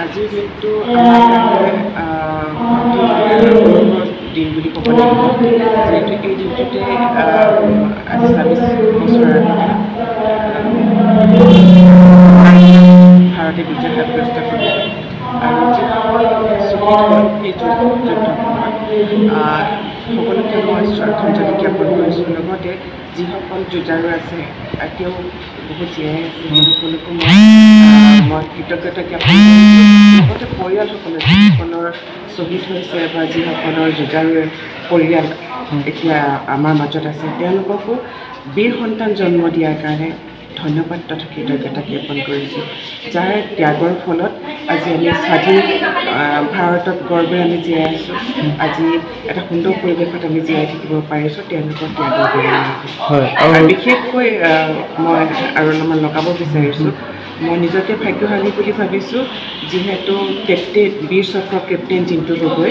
আজিৰ দিনটো আমাৰ দিন বুলি ক'ব লাগিব যিহেতু এই দিনটোতে আজি ২৬ বছৰ আগতে ভাৰতে বিজয় সাব্যস্ত কৰিলে আৰু যিসকল শ্বহীদ হ'ল এই যুদ্ধখনত সকলোকে মই শ্ৰদ্ধাঞ্জলি জ্ঞাপন কৰিছোঁ। লগতে যিসকল যুঁজাৰু আছে তেওঁ বহুত জীয়াই আছে সকলোকো মই কৃতজ্ঞতা জ্ঞাপন কৰিছোঁ। লগতে পৰিয়ালসকলে যিসকলৰ শ্বহীদ হৈছে বা যিসকলৰ যুঁজাৰুৰ পৰিয়াল এতিয়া আমাৰ মাজত আছে তেওঁলোককো বীৰ সন্তান জন্ম দিয়াৰ কাৰণে ধন্যবাদ তথা কৃতজ্ঞতা জ্ঞাপন কৰিছোঁ। যাৰ ত্যাগৰ ফলত আজি আমি স্বাধীন ভাৰতত গৰ্বেৰে আমি জীয়াই আছোঁ। আজি এটা সুন্দৰ পৰিৱেশত আমি জীয়াই থাকিব পাৰিছোঁ তেওঁলোকৰ ত্যাগৰ পৰিণামত। আৰু বিশেষকৈ মই আৰু অলপমান লগাব বিচাৰিছোঁ মই নিজকে ভাগ্যশালী বুলি ভাবিছোঁ যিহেতু কেপ্টেইন বীৰ চক্ৰ কেপ্টেইন জিন্তু গগৈ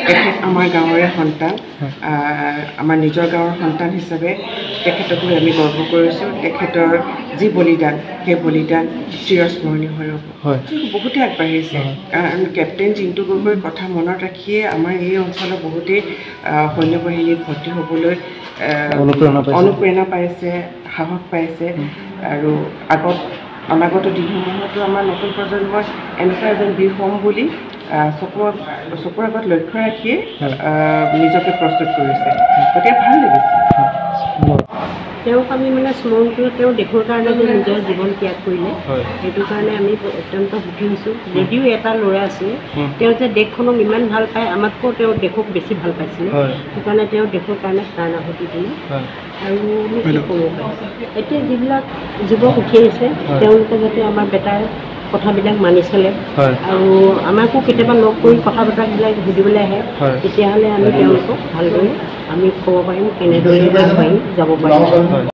তেখেত আমাৰ গাঁৱৰে সন্তান আমাৰ নিজৰ গাঁৱৰ সন্তান হিচাপে তেখেতক লৈ আমি গৰ্ব কৰিছোঁ। তেখেতৰ যি বলিদান সেই বলিদান চিৰস্মৰণীয় হৈ ৰ'ব। বহুতে আগবাঢ়িছে কাৰণ কেপ্টেইন জিন্তু গগৈৰ কথা মনত ৰাখিয়ে আমাৰ এই অঞ্চলৰ বহুতেই সৈন্য বাহিনীত ভৰ্তি হ'বলৈ অনুপ্ৰেৰণা পাইছে, সাহস পাইছে আৰু অনাগত দিনসমূহতো আমাৰ নতুন প্ৰজন্মই এনেকুৱা এজন বীৰ হ'ম বুলি চকুৰ আগত লক্ষ্য ৰাখিয়ে নিজকে প্ৰস্তুত কৰিছে। গতিকে ভাল লাগিছে। তেওঁক আমি স্মৰণ কৰোঁ তেওঁ দেশৰ কাৰণে যে নিজৰ জীৱন ত্যাগ কৰিলে সেইটো কাৰণে আমি অত্যন্ত সুখী হৈছোঁ। যদিও এটা ল'ৰা আছিলে তেওঁ যে দেশখনক ইমান ভাল পায় আমাতকৈ তেওঁ দেশক বেছি ভাল পাইছিলে সেইকাৰণে তেওঁ দেশৰ কাৰণে প্ৰাণ আহুতি দিলে। আৰু কি ক'ব পাৰি এতিয়া যিবিলাক যুৱক উঠি আহিছে তেওঁলোকে যাতে আমাৰ বেটাৰ কথাবিলাক মানি চলে আৰু আমাকো কেতিয়াবা লগ কৰি কথা বতৰাবিলাক সুধিবলৈ আহে তেতিয়াহ'লে আমি তেওঁলোকক ভালদৰে আমি ক'ব পাৰিম কেনেদৰে আগবাঢ়ি যাব পাৰিম।